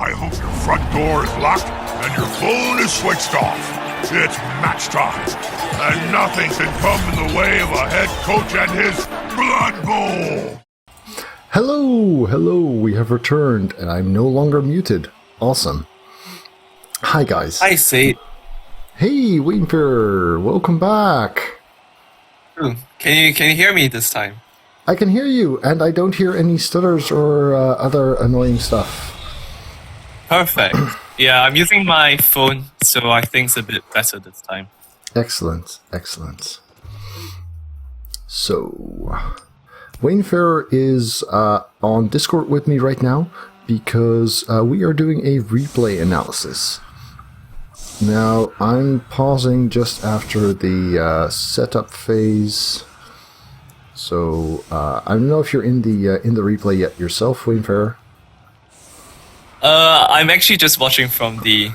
I hope your front door is locked and your phone is switched off. It's match time, and nothing can come in the way of a head coach and his blood bowl. Hello, we have returned, and I'm no longer muted. Awesome. Hi, guys. Hi, Sid. Hey, Waynefarer, welcome back. Ooh, can you hear me this time? I can hear you, and I don't hear any stutters or other annoying stuff. Perfect. Yeah, I'm using my phone, so I think it's a bit better this time. Excellent. So, Waynefarer is on Discord with me right now because we are doing a replay analysis. Now, I'm pausing just after the setup phase. So, I don't know if you're in the replay yet yourself, Waynefarer. I'm actually just watching from the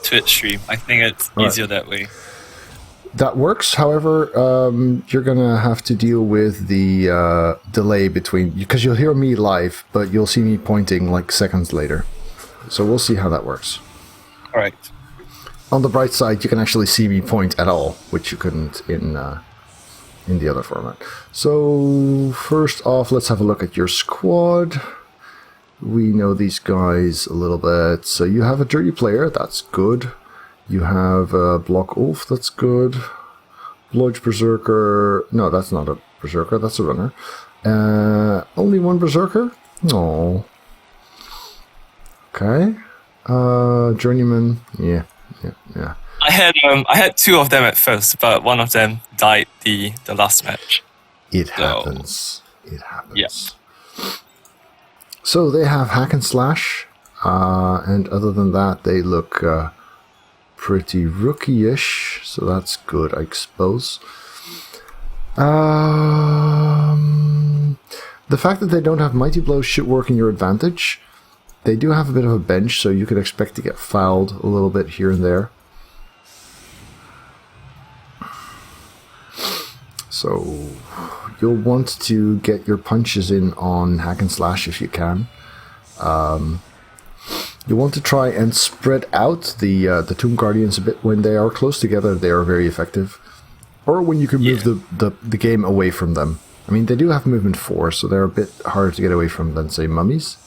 Twitch stream. I think it's easier that way. That works. However, you're gonna have to deal with the delay between, because you'll hear me live, but you'll see me pointing like seconds later. So we'll see how that works. All right. On the bright side, you can actually see me point at all, which you couldn't in the other format. So first off, let's have a look at your squad. We know these guys a little bit. So you have a dirty player, that's good. You have a block wolf, that's good. Bludge berserker, no, that's not a berserker, that's a runner. Only one berserker? No. Okay. Journeyman, yeah. I had two of them at first, but one of them died the last match. It happens. Yeah. So they have hack and slash, and other than that, they look pretty rookie-ish, so that's good, I suppose. The fact that they don't have mighty blows should work in your advantage. They do have a bit of a bench, so you could expect to get fouled a little bit here and there. So you'll want to get your punches in on hack and slash if you can. You want to try and spread out the Tomb Guardians a bit. When they are close together, they are very effective. Or when you can move the game away from them. I mean, they do have movement 4, so they're a bit harder to get away from than, say, mummies.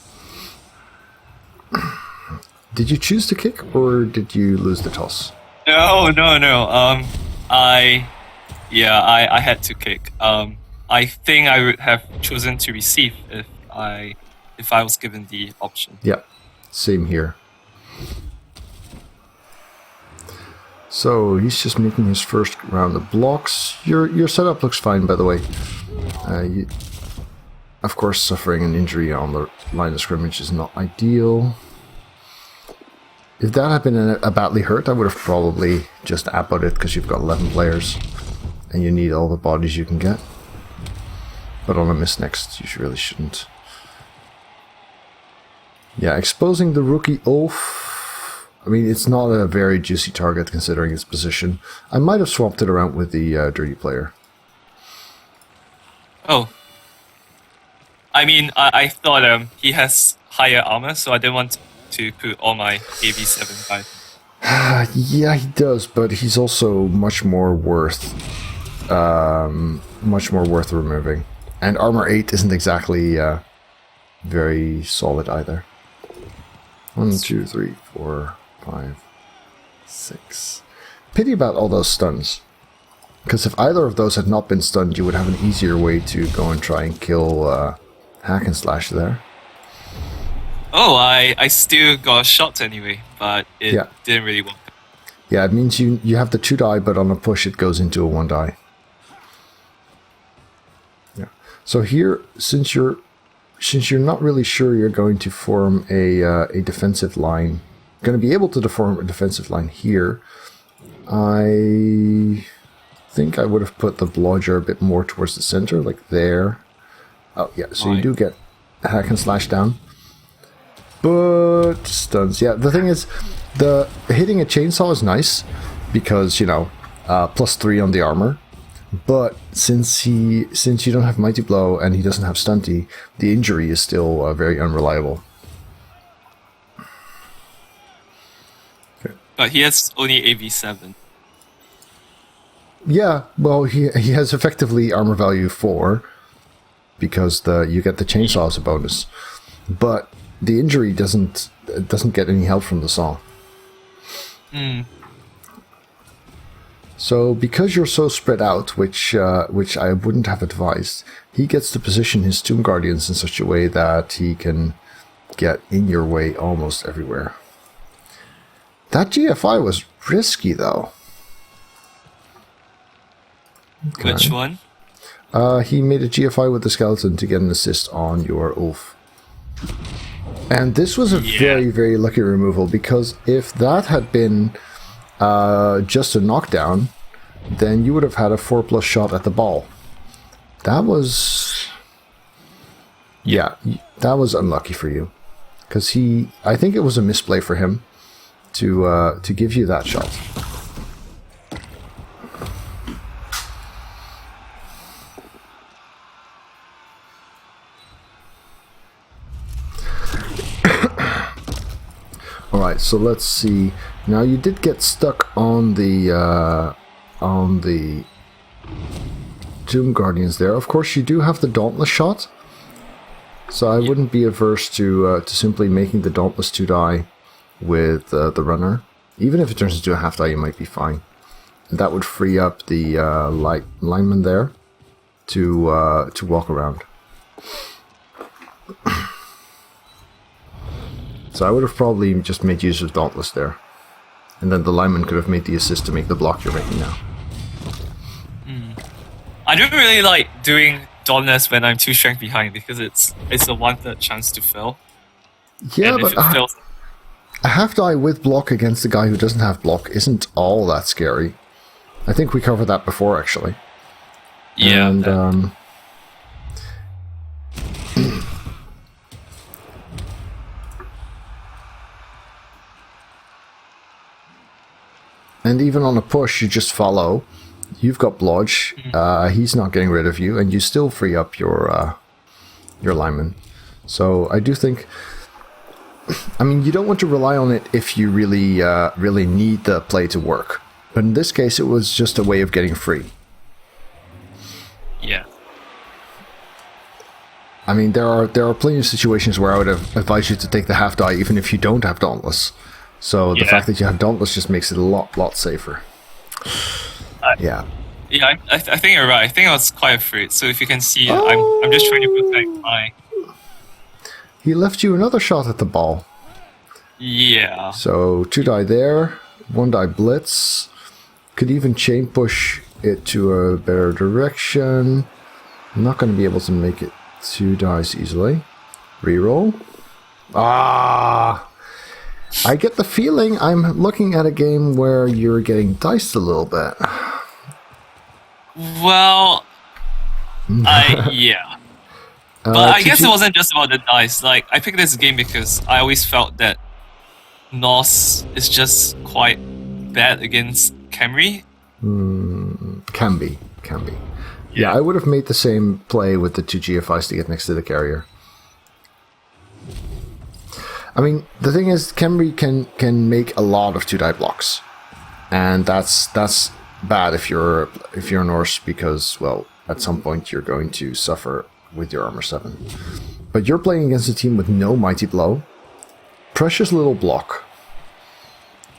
Did you choose to kick, or did you lose the toss? No. I had to kick. I think I would have chosen to receive if I was given the option. Yeah, same here. So he's just making his first round of blocks. Your setup looks fine, by the way. Of course, suffering an injury on the line of scrimmage is not ideal. If that had been a badly hurt, I would have probably just abboed it because you've got 11 players and you need all the bodies you can get. But on a miss next, you really shouldn't. Yeah, exposing the rookie Ulf. I mean, it's not a very juicy target considering its position. I might have swapped it around with the dirty player. Oh. I mean, I thought he has higher armor, so I didn't want to put all my AV7 guys. Yeah, he does, but he's also much more worth removing. And armor 8 isn't exactly very solid either. 1, 2, 3, 4, 5, 6. Pity about all those stuns. Because if either of those had not been stunned, you would have an easier way to go and try and kill hack and slash there. Oh, I still got a shot anyway, but it didn't really work. Yeah, it means you have the 2 die, but on a push it goes into a 1 die. Yeah. So here, since you're not really sure you're going to form a defensive line, going to be able to form a defensive line here, I think I would have put the blodger a bit more towards the center, like there. Oh yeah, so you do get hack and slash down. But stuns, yeah. The thing is, the hitting a chainsaw is nice because, you know, +3 on the armor. But since you don't have mighty blow and he doesn't have stunty, the injury is still very unreliable. But he has only AV7. Yeah, well, he has effectively armor value 4 because you get the chainsaw as a bonus, but the injury doesn't get any help from the saw. So because you're so spread out, which I wouldn't have advised, he gets to position his Tomb Guardians in such a way that he can get in your way almost everywhere. That GFI was risky, though. Okay. Which one? He made a GFI with the skeleton to get an assist on your Ulf. And this was a very, very lucky removal, because if that had been just a knockdown, then you would have had a 4+ shot at the ball. That was... Yeah, that was unlucky for you. Because I think it was a misplay for him to give you that shot. Alright, so let's see. Now you did get stuck on the Tomb Guardians there. Of course, you do have the Dauntless shot, so I wouldn't be averse to simply making the Dauntless 2 die with the runner. Even if it turns into a half die, you might be fine. And that would free up the lineman there to walk around. So I would have probably just made use of Dauntless there. And then the lineman could have made the assist to make the block you're making now. I don't really like doing Dauntless when I'm 2 strength behind, because it's a 1/3 chance to fail. Yeah, and but a half die with block against a guy who doesn't have block isn't all that scary. I think we covered that before, actually. Yeah. And and even on a push, you just follow. You've got Blodge. He's not getting rid of you, and you still free up your lineman. So I do think... I mean, you don't want to rely on it if you really need the play to work. But in this case, it was just a way of getting free. Yeah. I mean, there are plenty of situations where I would have advised you to take the half die even if you don't have Dauntless. So the fact that you have Dauntless just makes it a lot safer. Yeah. Yeah, I think you're right. I think I was quite afraid. So if you can see, I'm just trying to protect my... He left you another shot at the ball. Yeah. So 2 die there, 1 die blitz. Could even chain push it to a better direction. I'm not going to be able to make it 2 dice easily. Reroll. Ah! I get the feeling I'm looking at a game where you're getting diced a little bit. Well, yeah. But I guess it wasn't just about the dice. Like, I picked this game because I always felt that Norse is just quite bad against Khemri. Can be. Yeah, I would have made the same play with the 2 GFIs to get next to the carrier. I mean, the thing is, Khemri can make a lot of 2 die blocks, and that's bad if you're Norse, because, well, at some point you're going to suffer with your armor 7. But you're playing against a team with no mighty blow, precious little block,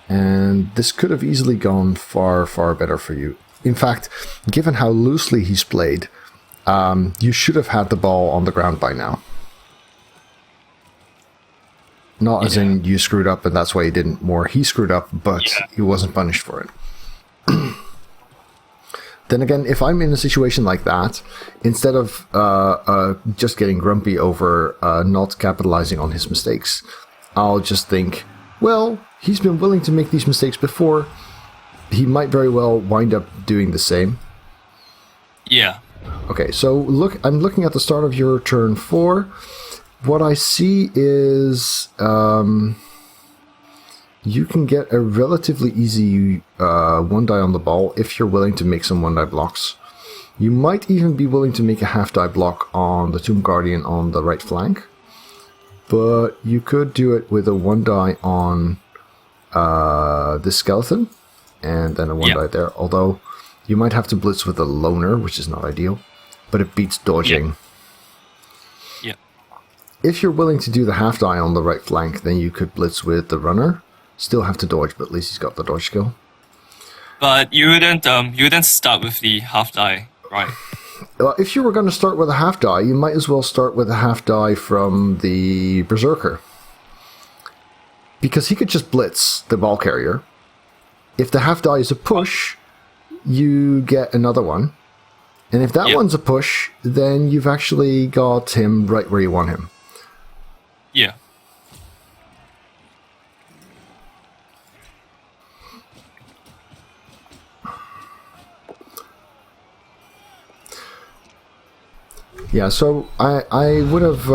and this could have easily gone far better for you. In fact, given how loosely he's played, you should have had the ball on the ground by now. Not as in you screwed up and that's why he didn't. More, he screwed up, but he wasn't punished for it. Then again, if I'm in a situation like that, instead of just getting grumpy over not capitalizing on his mistakes, I'll just think, well, he's been willing to make these mistakes before. He might very well wind up doing the same. Yeah. Okay, so I'm looking at the start of your turn 4. What I see is you can get a relatively easy 1 die on the ball if you're willing to make some 1 die blocks. You might even be willing to make a half die block on the Tomb Guardian on the right flank, but you could do it with a 1 die on this skeleton, and then a one die there. Although you might have to blitz with a loner, which is not ideal, but it beats dodging. Yeah. If you're willing to do the half die on the right flank, then you could blitz with the runner. Still have to dodge, but at least he's got the dodge skill. But you wouldn't start with the half die, right? If you were going to start with a half die, you might as well start with a half die from the Berserker. Because he could just blitz the ball carrier. If the half die is a push, you get another one. And if that one's a push, then you've actually got him right where you want him. Yeah. Yeah, so I would have...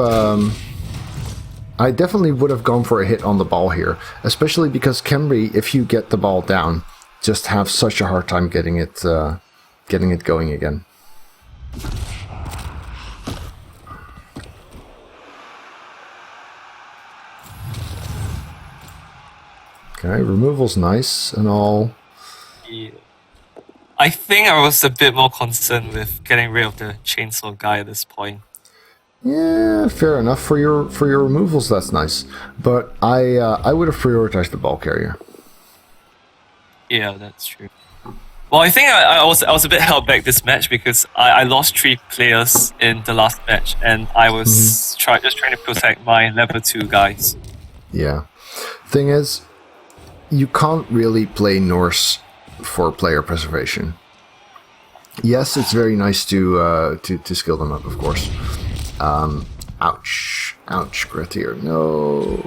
I definitely would have gone for a hit on the ball here. Especially because Khemri, if you get the ball down, just have such a hard time getting it going again. Okay, removal's nice and all. Yeah. I think I was a bit more concerned with getting rid of the chainsaw guy at this point. Yeah, fair enough. For your removals, that's nice. But I would have prioritized the ball carrier. Yeah, that's true. Well, I think I was a bit held back this match because I lost 3 players in the last match, and I was just trying to protect my level 2 guys. Yeah. Thing is, you can't really play Norse for player preservation. Yes, it's very nice to skill them up, of course. Ouch, Grettir, no,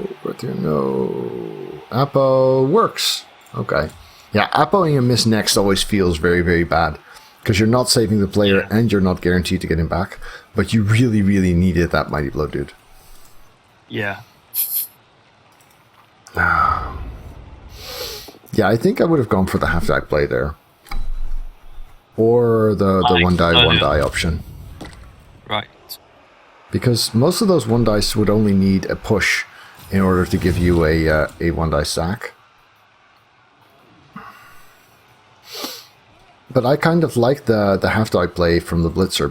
Apo works. Okay, yeah, Apoing a miss next always feels very, very bad because you're not saving the player and you're not guaranteed to get him back. But you really, really needed that mighty blow, dude. Yeah. Yeah, I think I would have gone for the half die play there. Or the one die option. Right. Because most of those one dice would only need a push in order to give you a one die sack. But I kind of like the half die play from the Blitzer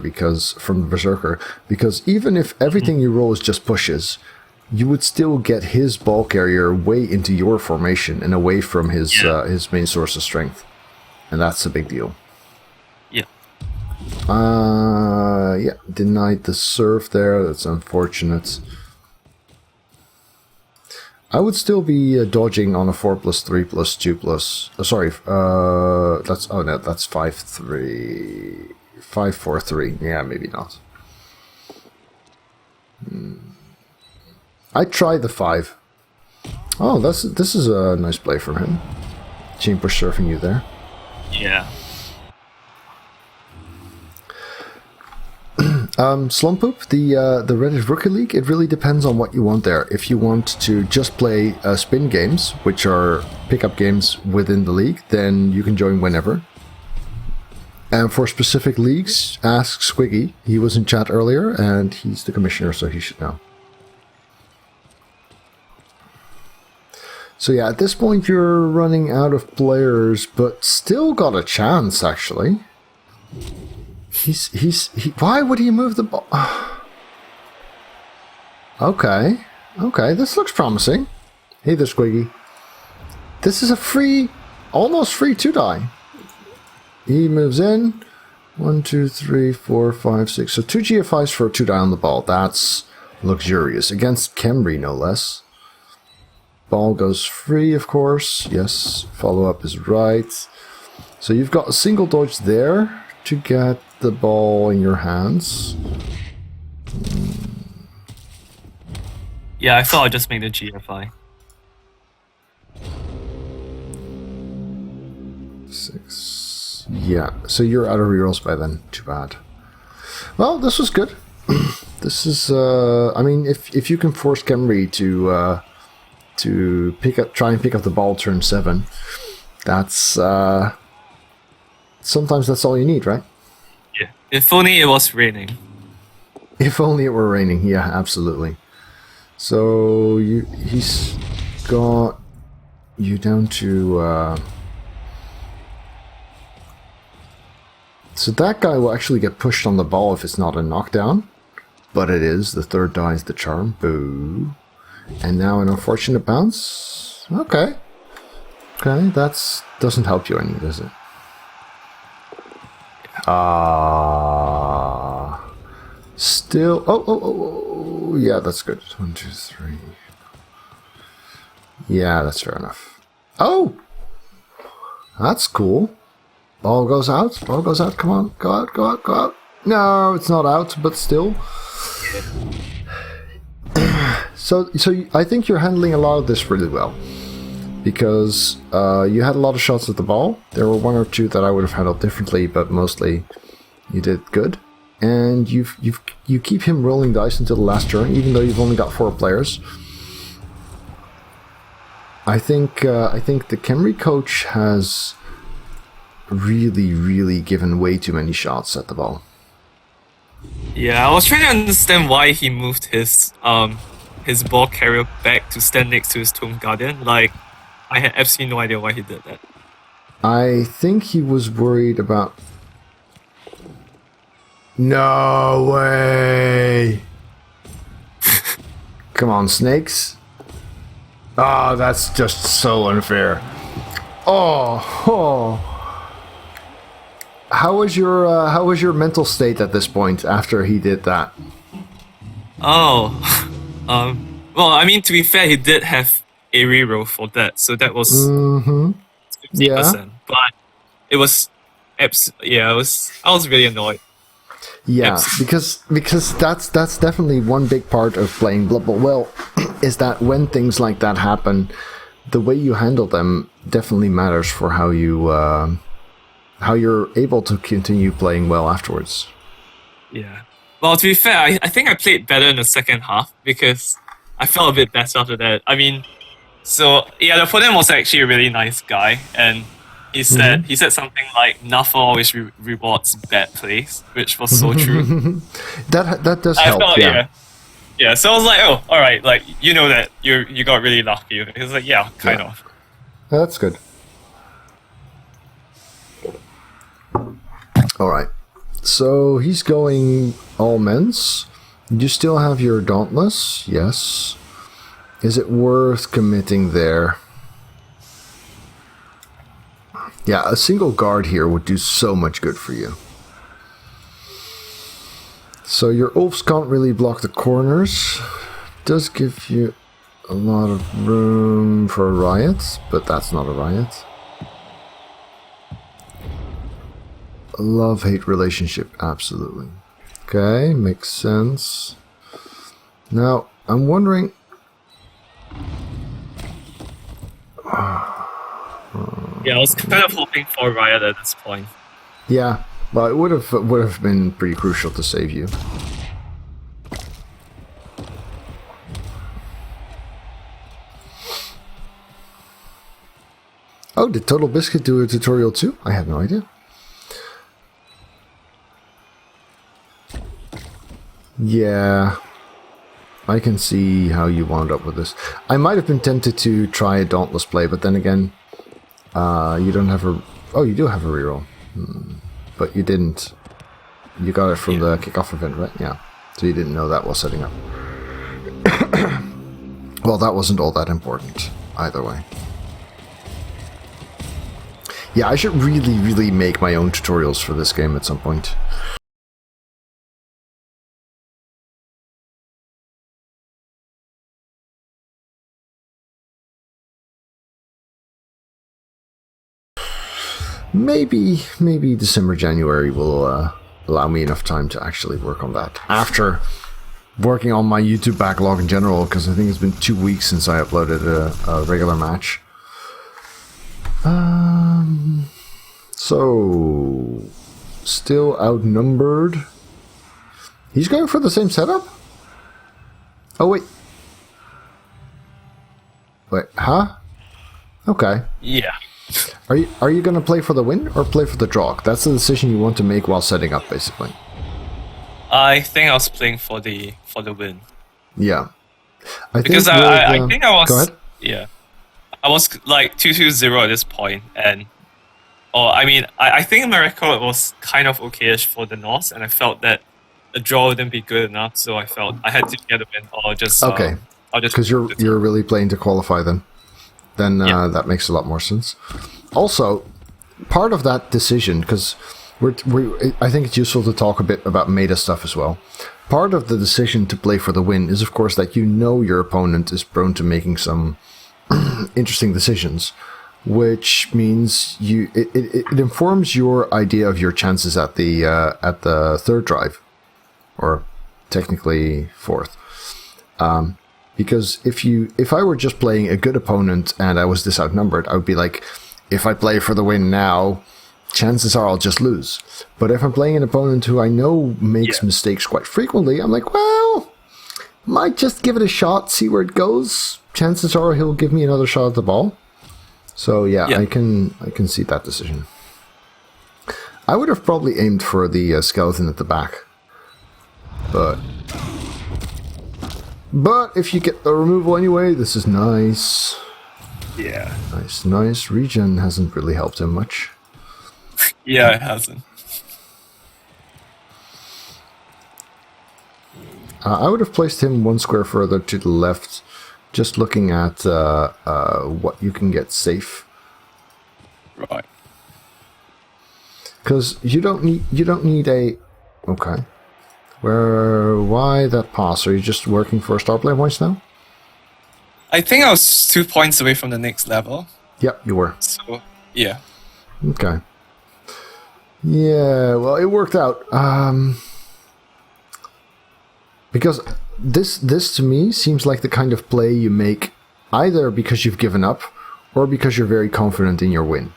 from the Berserker, because even if everything you roll is just pushes, you would still get his ball carrier way into your formation and away from his main source of strength. And that's a big deal. Yeah. Yeah, denied the serve there. That's unfortunate. I would still be dodging on a 4+3+2+. Sorry, that's 5-3, 5-4-3. Yeah, maybe not. I tried the 5. Oh, this is a nice play from him. Chain push surfing you there. Yeah. Slumpoop, the Reddit Rookie League, it really depends on what you want there. If you want to just play spin games, which are pickup games within the league, then you can join whenever. And for specific leagues, ask Squiggy. He was in chat earlier, and he's the commissioner, so he should know. So yeah, at this point you're running out of players, but still got a chance, actually. Why would he move the ball? Okay, this looks promising. Hey there, Squiggy. This is a almost free 2-die. He moves in. 1, 2, 3, 4, 5, 6. So 2 GFIs for a 2-die on the ball. That's luxurious. Against Khemri, no less. Ball goes free, of course. Yes, follow-up is right. So you've got a single dodge there to get the ball in your hands. Yeah, I thought I'd just make the GFI. 6. Yeah, so you're out of rerolls by then. Too bad. Well, this was good. This is, I mean, if you can force Khemri to try and pick up the ball turn 7, that's sometimes that's all you need, right? Yeah. If only it was raining. If only it were raining, yeah, absolutely. So he's got you down to... So that guy will actually get pushed on the ball if it's not a knockdown. But it is. The third die is the charm. Boo. And now an unfortunate bounce. Okay. Okay, that's doesn't help you any, does it? Still. Oh, yeah, that's good. 1, 2, 3. Yeah, that's fair enough. Oh, that's cool. Ball goes out. Ball goes out. Come on, go out, go out, go out. No, it's not out, but still. So I think you're handling a lot of this really well. Because you had a lot of shots at the ball. There were 1 or 2 that I would have handled differently, but mostly you did good. And you keep him rolling dice until the last turn, even though you've only got 4 players. I think the Khemri coach has really given way too many shots at the ball. Yeah, I was trying to understand why he moved his ball carrier back to stand next to his Tomb Guardian. Like, I had absolutely no idea why he did that. I think he was worried about... No way! Come on, snakes. Oh, that's just so unfair. Oh. How was your mental state at this point after he did that? Oh, well, I mean, to be fair, he did have a reroll for that, so that was 50%. Yeah. But it was, I was really annoyed. Yeah, because that's definitely one big part of playing Blood Bowl well, is that when things like that happen, the way you handle them definitely matters for how you're able to continue playing well afterwards. Yeah. Well, to be fair, I think I played better in the second half because I felt a bit better after that. I mean, so yeah, the opponent was actually a really nice guy, and he said something like "Nuff always rewards bad plays," which was so true. that does help. Yeah. So I was like, oh, all right, like you know that you got really lucky. He was like, yeah, kind of. That's good. All right. So he's going all men's. You still have your Dauntless, yes. Is it worth committing there? Yeah, a single guard here would do so much good for you. So your Ulfs can't really block the corners. Does give you a lot of room for a riot, but that's not a riot. Love-hate relationship, absolutely. Okay, makes sense. Now, I'm wondering... Yeah, I was kind of hoping for a riot at this point. Yeah, well, it would have been pretty crucial to save you. Oh, did Total Biscuit do a tutorial too? I have no idea. Yeah, I can see how you wound up with this. I might have been tempted to try a Dauntless play, but then again, you don't have a... Oh, you do have a reroll. But you didn't. You got it from the kickoff event, right? Yeah. So you didn't know that was setting up. Well, that wasn't all that important, either way. Yeah, I should really make my own tutorials for this game at some point. Maybe December, January will allow me enough time to actually work on that. After working on my YouTube backlog in general, because I think it's been 2 weeks since I uploaded a regular match. So, still outnumbered. He's going for the same setup? Oh, wait. Wait, huh? Okay. Yeah. Are you going to play for the win or play for the draw? That's the decision you want to make while setting up, basically. I think I was playing for the win. Yeah. I think I was. Go ahead. Yeah. I was like 2-0 at this point, and I think my record was kind of okayish for the Norse, and I felt that a draw wouldn't be good enough, so I felt I had to get a win, or just Okay. I'll just Because you're really playing to qualify then. Then that makes a lot more sense. Also, part of that decision, because I think it's useful to talk a bit about meta stuff as well. Part of the decision to play for the win is, of course, that you know your opponent is prone to making some interesting decisions, which means it informs your idea of your chances at the third drive, or technically fourth. Because if I were just playing a good opponent and I was this outnumbered, I would be like, if I play for the win now, chances are I'll just lose. But if I'm playing an opponent who I know makes mistakes quite frequently, I'm like, well, might just give it a shot, see where it goes. Chances are he'll give me another shot at the ball. So I can see that decision. I would have probably aimed for the skeleton at the back, but if you get the removal anyway, this is nice. Yeah. Nice. Regen hasn't really helped him much. Yeah, it hasn't. I would have placed him one square further to the left, just looking at what you can get safe. Right. Because you don't need a... Okay. Why that pass? Are you just working for star player points now? I think I was 2 points away from the next level. Yep, you were. So, yeah. Okay. Yeah, well, it worked out. Because this to me seems like the kind of play you make either because you've given up or because you're very confident in your win.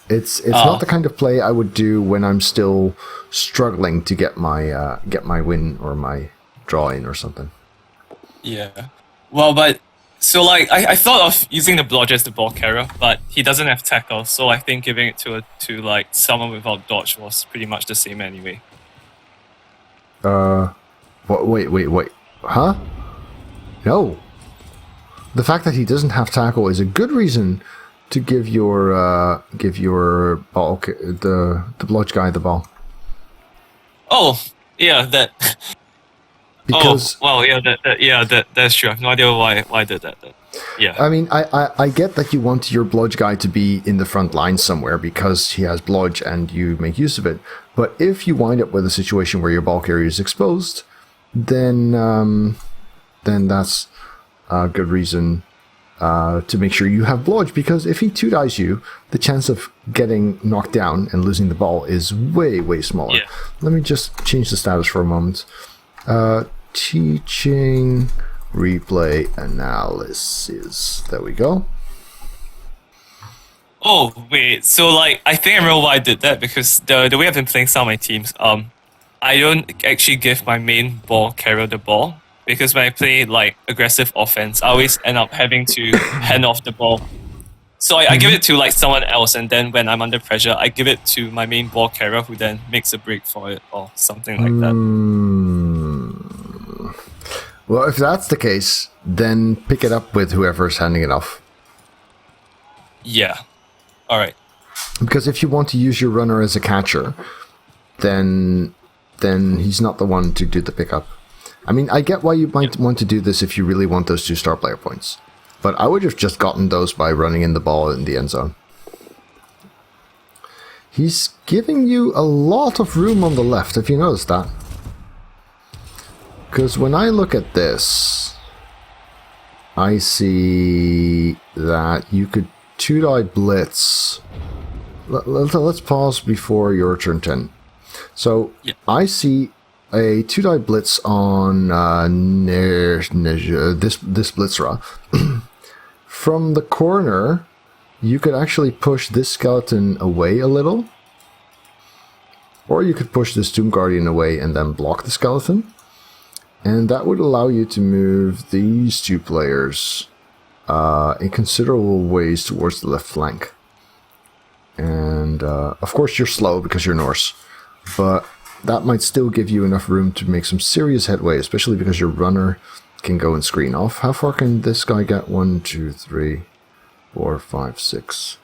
It's not the kind of play I would do when I'm still struggling to get my win or my draw in or something. Yeah. Well, but so like I thought of using the blodger as the ball carrier, but he doesn't have tackle, so I think giving it to like someone without dodge was pretty much the same anyway. Wait. Huh? No. The fact that he doesn't have tackle is a good reason to give your ball the blodge guy the ball. Oh, yeah, that. Because that's true. I have no idea why I did that. Yeah. I mean, I get that you want your blodge guy to be in the front line somewhere because he has blodge and you make use of it. But if you wind up with a situation where your ball carrier is exposed, then that's a good reason to make sure you have blodge, because if he 2-dies you, the chance of getting knocked down and losing the ball is way, way smaller. Yeah. Let me just change the status for a moment. Teaching replay analysis. There we go. Oh wait, so like I think I remember why I did that, because the way I've been playing some of my teams, I don't actually give my main ball carrier the ball, because when I play like aggressive offense, I always end up having to hand off the ball. So I give it to like someone else, and then when I'm under pressure, I give it to my main ball carrier, who then makes a break for it or something like that. Well, if that's the case, then pick it up with whoever's handing it off. Yeah. All right. Because if you want to use your runner as a catcher, then he's not the one to do the pickup. I mean, I get why you might want to do this if you really want those 2 star player points. But I would have just gotten those by running in the ball in the end zone. He's giving you a lot of room on the left, if you noticed that. Because when I look at this, I see that you could 2-die blitz. Let's pause before your turn 10. So I see a 2-die blitz on this Blitzra. From the corner, you could actually push this skeleton away a little. Or you could push this Tomb Guardian away and then block the skeleton. And that would allow you to move these 2 players in considerable ways towards the left flank. And of course you're slow because you're Norse, but that might still give you enough room to make some serious headway, especially because your runner can go and screen off. How far can this guy get? 1, 2, 3, 4, 5, 6.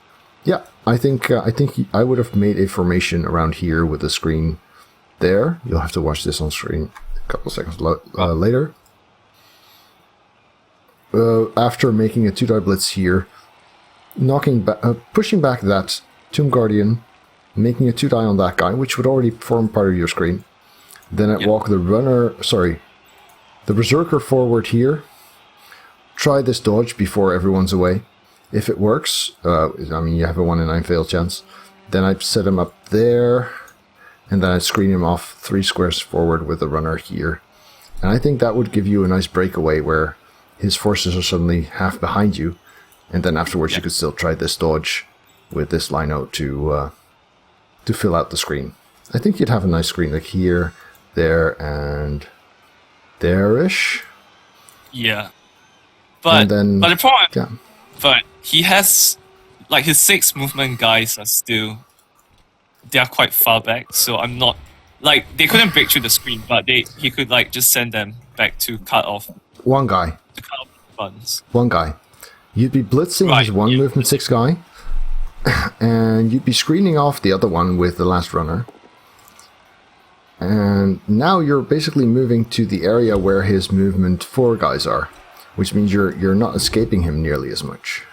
Yeah, I think I would have made a formation around here with the screen there. You'll have to watch this on screen a couple of seconds later. After making a 2-die blitz here, pushing back that Tomb Guardian, making a 2-die on that guy, which would already form part of your screen. Then I'd walk the Berserker forward here. Try this dodge before everyone's away. If it works, you have a 1 in 9 fail chance. Then I'd set him up there, and then I'd screen him off 3 squares forward with the runner here. And I think that would give you a nice breakaway where his forces are suddenly half behind you, and then afterwards you could still try this dodge with this lino to fill out the screen. I think you'd have a nice screen like here, there, and there-ish. Yeah. But the problem... Yeah. But he has, like, his 6 movement guys they are quite far back, so I'm not, like, they couldn't break through the screen, but he could, like, just send them back to cut off. One guy. To cut off the buttons. One guy. You'd be blitzing his 1 movement 6 guy, and you'd be screening off the other one with the last runner. And now you're basically moving to the area where his movement 4 guys are, which means you're not escaping him nearly as much.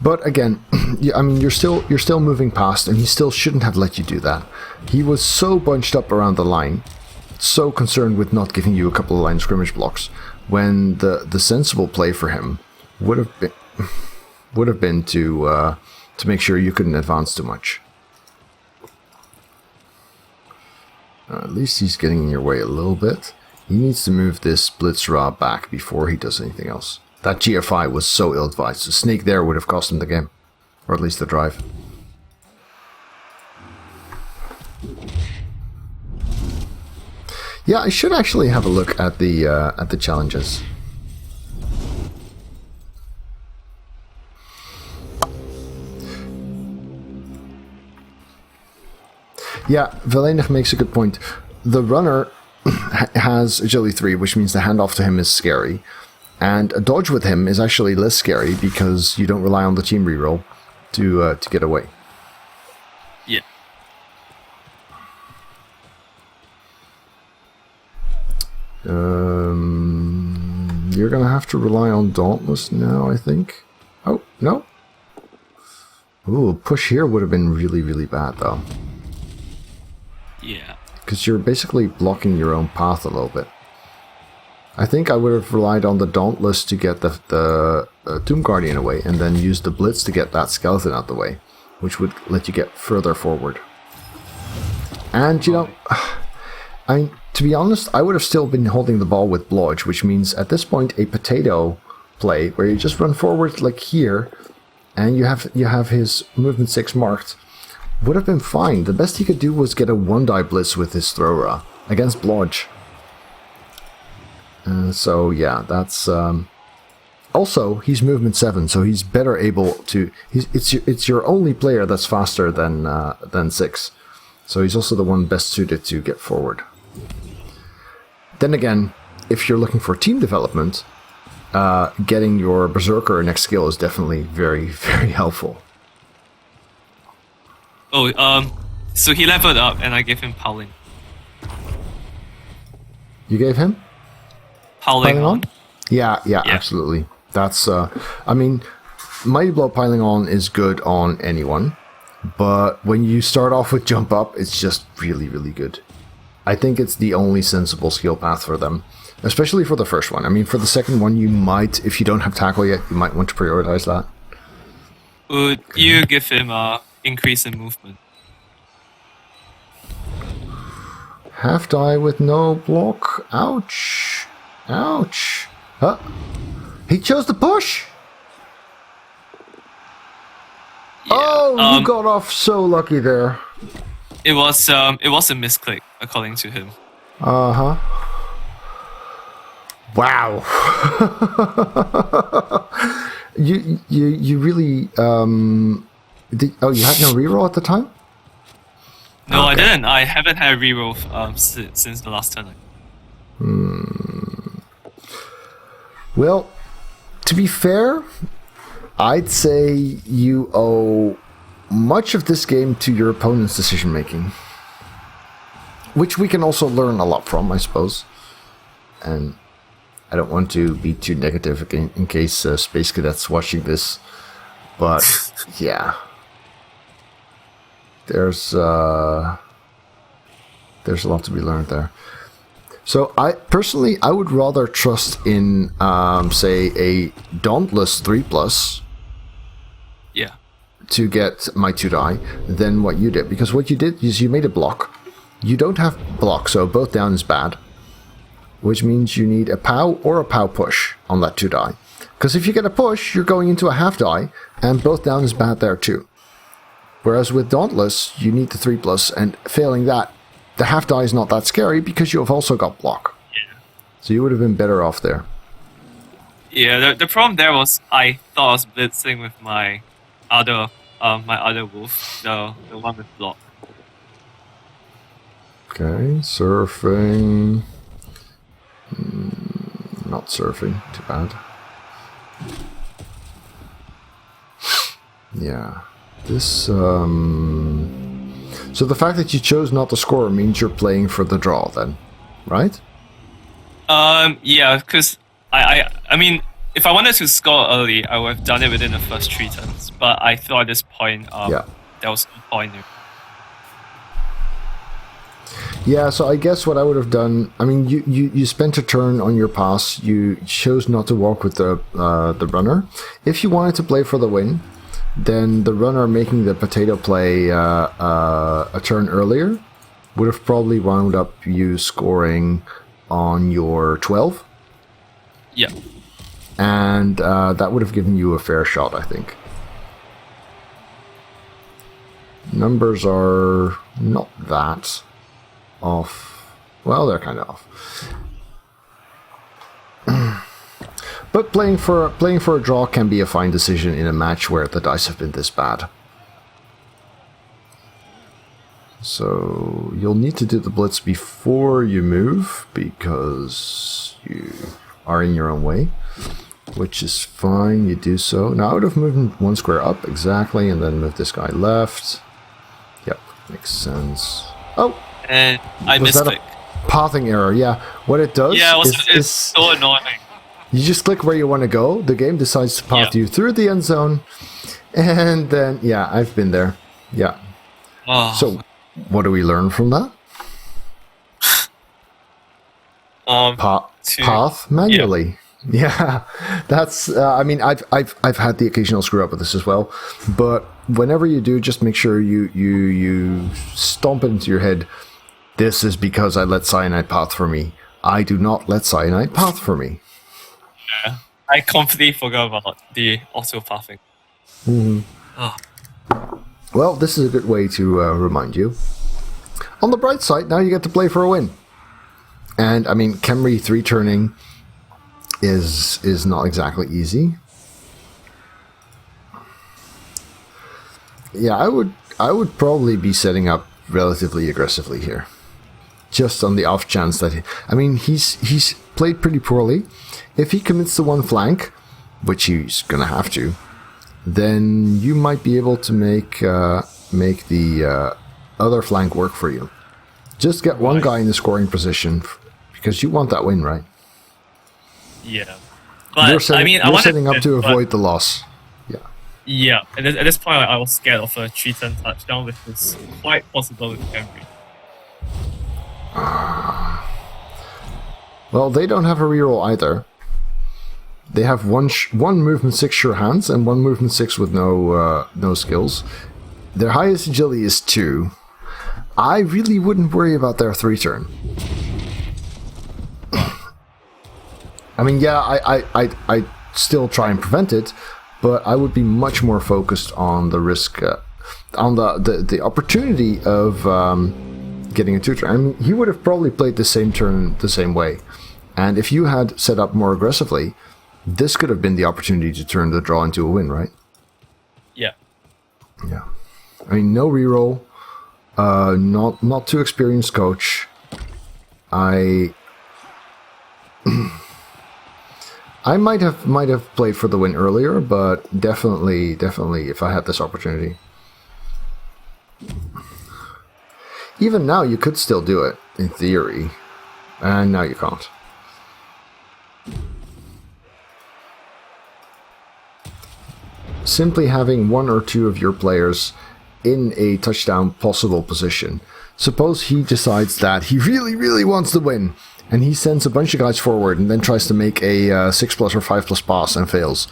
But again, you're still moving past, and he still shouldn't have let you do that. He was so bunched up around the line, so concerned with not giving you a couple of line of scrimmage blocks, when the sensible play for him would have been to make sure you couldn't advance too much. At least he's getting in your way a little bit. He needs to move this Blitzra back before he does anything else. That GFI was so ill-advised. A snake there would have cost him the game. Or at least the drive. Yeah, I should actually have a look at the challenges. Yeah, Valenig makes a good point. The runner has agility 3, which means the handoff to him is scary. And a dodge with him is actually less scary because you don't rely on the team reroll to get away. Yeah. You're going to have to rely on Dauntless now, I think. Oh, no. Ooh, push here would have been really, really bad, though. Yeah. Because you're basically blocking your own path a little bit. I think I would have relied on the Dauntless to get the Tomb Guardian away, and then use the Blitz to get that skeleton out the way, which would let you get further forward. And, to be honest, I would have still been holding the ball with Blodge, which means at this point a potato play where you just run forward like here, and you have his movement 6 marked, would have been fine. The best he could do was get a 1-die blitz with his Thrower against Blodge. So yeah, that's also he's movement 7, so he's better able to. It's your only player that's faster than 6, so he's also the one best suited to get forward. Then again, if you're looking for team development, getting your Berserker next skill is definitely very, very helpful. Oh, so he leveled up, and I gave him Powling. You gave him Piling on? Yeah, absolutely. That's, Mighty Blow Piling On is good on anyone, but when you start off with Jump Up, it's just really, really good. I think it's the only sensible skill path for them, especially for the first one. I mean, for the second one, you might, if you don't have Tackle yet, you might want to prioritize that. Would you give him a increase in movement? Half die with no block. Ouch. Ouch. Huh? He chose the push. Yeah. Oh, you got off so lucky there. It was a misclick, according to him. Uh-huh. Wow. You really you had no reroll at the time? No, I Okay. didn't. I haven't had a reroll since the last turn. Well, to be fair, I'd say you owe much of this game to your opponent's decision making, which we can also learn a lot from, I suppose. And I don't want to be too negative in case Space Cadet's watching this, but yeah, there's a lot to be learned there. So I would rather trust in say a Dauntless 3+ Yeah. to get my 2 die than what you did, because what you did is you made a block. You don't have block, so both down is bad, which means you need a POW or a POW push on that 2 die. Because if you get a push, you're going into a half die, and both down is bad there too. Whereas with Dauntless, you need the 3+, and failing that, the half die is not that scary because you have also got block. Yeah. So you would have been better off there. Yeah. The problem there was I thought I was blitzing with my other wolf, the one with block. Okay, surfing. Not surfing, too bad. Yeah. This, So the fact that you chose not to score means you're playing for the draw then, right? Yeah, because I mean, if I wanted to score early, I would have done it within the first 3 turns. But I thought at this point, Yeah. there was no point. Yeah, so I guess what I would have done, I mean, you spent a turn on your pass, you chose not to walk with the runner. If you wanted to play for the win, then the runner making the potato play a turn earlier would have probably wound up you scoring on your 12. Yeah. And that would have given you a fair shot, I think. Numbers are not that off. Well, they're kind of off. But playing for a draw can be a fine decision in a match where the dice have been this bad. So you'll need to do the blitz before you move because you are in your own way, which is fine. You do so. Now I would have moved 1 square up exactly, and then move this guy left. Yep, makes sense. Oh, And I was that missed a it. pathing error? Yeah. What it does Yeah, it's is so annoying. you just click where you want to go. The game decides to path Yeah. you through the end zone, and then yeah, I've been there. Yeah. Oh. So, what do we learn from that? Path manually. Yeah, that's. I mean, I've had the occasional screw up with this as well, but whenever you do, just make sure you stomp it into your head. This is because I let cyanide path for me. I do not let cyanide path for me. Yeah. I completely forgot about the auto pathing. Oh. Well, this is a good way to remind you. On the bright side, now you get to play for a win. And I mean, Khemri 3-turning is not exactly easy. Yeah, I would probably be setting up relatively aggressively here, just on the off chance that he's played pretty poorly. If he commits to one flank, which he's gonna have to, then you might be able to make the other flank work for you. Just get one guy in the scoring position because you want that win, right? Yeah. But You're setting up to but- avoid the loss. Yeah. Yeah, at this point, I was scared of a 3-turn touchdown, which is quite possible with Khemri. Well, they don't have a reroll either. They have one movement 6 sure hands and one movement 6 with no skills. Their highest agility is 2. I really wouldn't worry about their 3-turn. I mean, yeah, I still try and prevent it, but I would be much more focused on the risk, on the opportunity of getting a 2-turn. I mean, he would have probably played the same turn the same way. And if you had set up more aggressively, This could have been the opportunity to turn the draw into a win, right? Yeah. Yeah. I mean, no reroll. Not too experienced coach. I might have played for the win earlier, but definitely if I had this opportunity. Even now, you could still do it, in theory. And now you can't. Simply having one or two of your players in a touchdown possible position. Suppose he decides that he really wants to win, and he sends a bunch of guys forward and then tries to make a 6+ or 5+ pass and fails.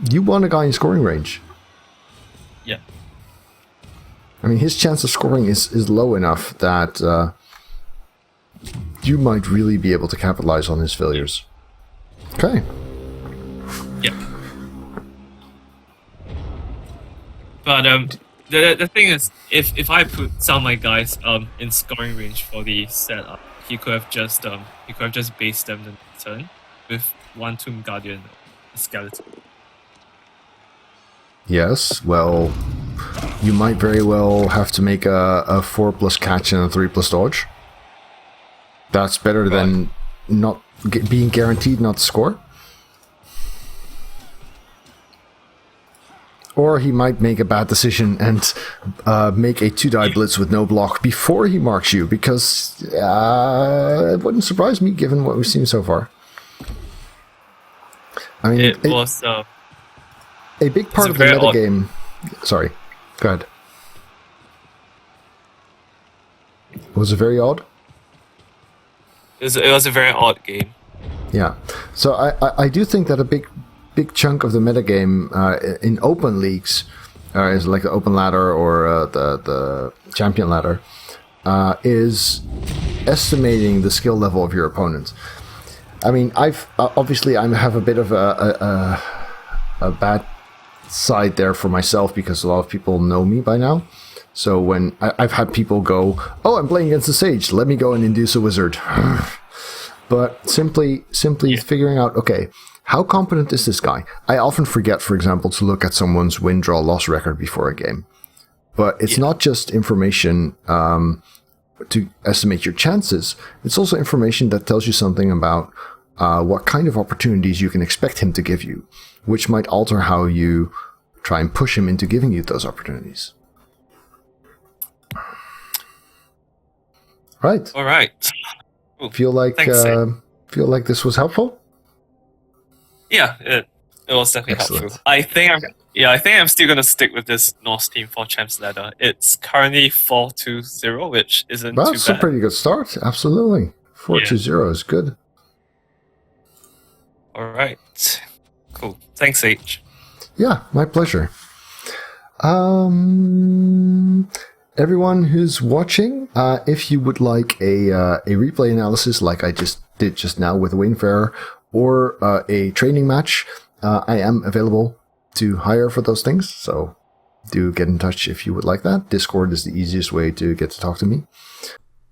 You want a guy in scoring range. Yeah. I mean, his chance of scoring is low enough that you might really be able to capitalize on his failures. Okay. Yeah. But the thing is, if I put some of my guys in scoring range for the setup, he could have just based them the turn with one Tomb Guardian skeleton. Yes, well, you might very well have to make a 4+ catch and a 3+ dodge. That's better than not being guaranteed not to score. Or he might make a bad decision and make a 2-die blitz with no block before he marks you, because it wouldn't surprise me given what we've seen so far. I mean, It was a big part of the metagame. Sorry, go ahead. Was it very odd? it was a very odd game. Yeah. So I do think that a big chunk of the metagame in open leagues, is like the open ladder or the champion ladder, is estimating the skill level of your opponent. I mean, I've obviously I have a bit of a bad side there for myself because a lot of people know me by now. So when I've had people go, "Oh, I'm playing against the Sage. Let me go and induce a wizard." But simply figuring out, okay, how competent is this guy? I often forget, for example, to look at someone's win-draw-loss record before a game. But it's not just information to estimate your chances. It's also information that tells you something about what kind of opportunities you can expect him to give you, which might alter how you try and push him into giving you those opportunities. Right. All right. Ooh, Feel like this was helpful? Yeah, it was definitely Excellent. helpful. I think I'm still gonna stick with this Norse team for Champs Ladder. It's currently 4-0, which isn't too That's a bad. pretty good start. Absolutely. 4-0 is good. All right. Cool. Thanks, H. Yeah, my pleasure. Everyone who's watching, if you would like a replay analysis like I just did just now with Waynefarer, or a training match, I am available to hire for those things, so do get in touch if you would like that. Discord is the easiest way to get to talk to me.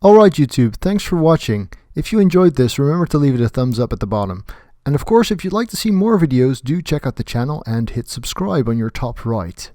Alright YouTube, thanks for watching. If you enjoyed this, remember to leave it a thumbs up at the bottom. And of course, if you'd like to see more videos, do check out the channel and hit subscribe on your top right.